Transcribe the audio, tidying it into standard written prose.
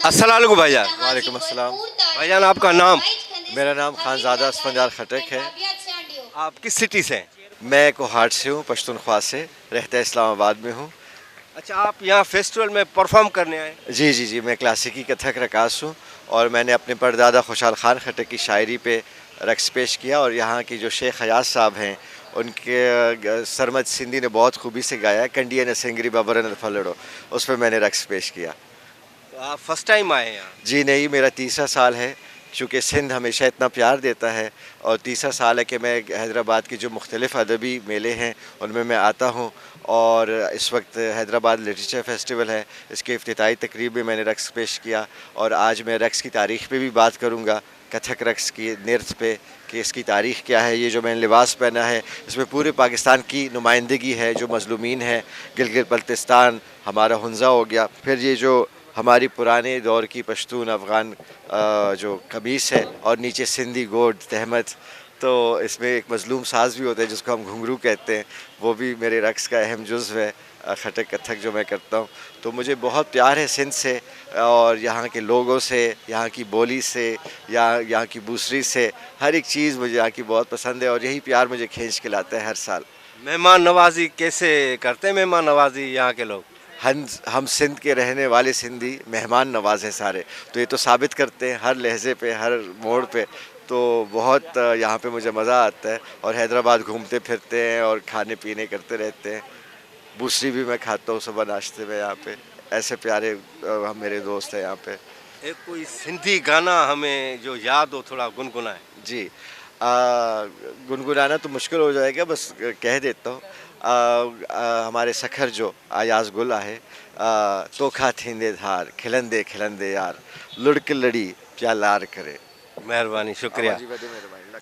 अस्सलाम वालेकुम भाईजान। वालेकुम अस्सलाम। भाईजान आपका नाम? मेरा नाम खानज़ादा असफंजार खटक है। आप किस सिटी से हैं? मैं कोहाट से हूँ, पश्तूनख्वा से, रहता इस्लामाबाद में हूँ। अच्छा, आप यहाँ फेस्टिवल में परफॉर्म करने आए? जी जी जी, मैं क्लासिकी कथक रकास हूँ और मैंने अपने परदादा खुशहाल खान खटक की शायरी पे रक्स पेश किया और यहाँ की जो शेख हयात साहब हैं उनके सरमद सिंधी ने बहुत खूबी से गाया है, कंडिया न सेंगरी बाबरन फलड़ो, उस पर मैंने रक्स पेश किया। तो आप फर्स्ट टाइम आए हैं यहाँ? जी नहीं, मेरा तीसरा साल है, चूँकि सिंध हमेशा इतना प्यार देता है और तीसरा साल है कि मैं हैदराबाद के जो मुख्तलिफ़ अदबी मेले हैं उनमें मैं आता हूँ। और इस वक्त हैदराबाद लिटरेचर फेस्टिवल है, इसके इफ्तिताई तकरीब में मैंने रक्स पेश किया और आज मैं रक्स की तारीख़ पे भी बात करूँगा, कथक रक्स की नृत्य पे, कि इसकी तारीख़ क्या है। ये जो मैंने लिबास पहना है इसमें पूरे पाकिस्तान की नुमाइंदगी है, जो मज़लूमीन है, गिलगित बल्तिस्तान हमारा हुंज़ा हो गया, फिर ये जो हमारी पुराने दौर की पश्तून अफ़गान जो कमीज़ है और नीचे सिंधी गोड तहमत, तो इसमें एक मज़लूम साज़ भी होता है जिसको हम घुंघरू कहते हैं, वो भी मेरे रक्स का अहम जुज़्व है, खटक कथक जो मैं करता हूँ। तो मुझे बहुत प्यार है सिंध से और यहाँ के लोगों से, यहाँ की बोली से, यहाँ की बूसरी से, हर एक चीज़ मुझे यहाँ की बहुत पसंद है और यही प्यार मुझे खींच के लाता है हर साल। मेहमान नवाजी कैसे करते हैं मेहमान नवाजी यहाँ के लोग? हम सिंध के रहने वाले सिंधी मेहमान नवाज हैं सारे, तो ये तो साबित करते हैं हर लहजे पे, हर मोड़ पे। तो बहुत यहाँ पे मुझे मज़ा आता है और हैदराबाद घूमते फिरते हैं और खाने पीने करते रहते हैं। बूसरी भी मैं खाता हूँ सुबह नाश्ते में यहाँ पे। ऐसे प्यारे हम मेरे दोस्त हैं यहाँ पे। एक कोई सिंधी गाना हमें जो याद हो थोड़ा गुनगुनाए। जी, गुनगुनाना तो मुश्किल हो जाएगा, बस कह देता हूँ। हमारे सखर जो आयाज़ गुल आहे, तोखा थींदे धार खिलंदे खिलंदे यार, लुढ़क लड़ी प्यालार करे। मेहरबानी, शुक्रिया। आवाज़ ही वधे महिरबानी।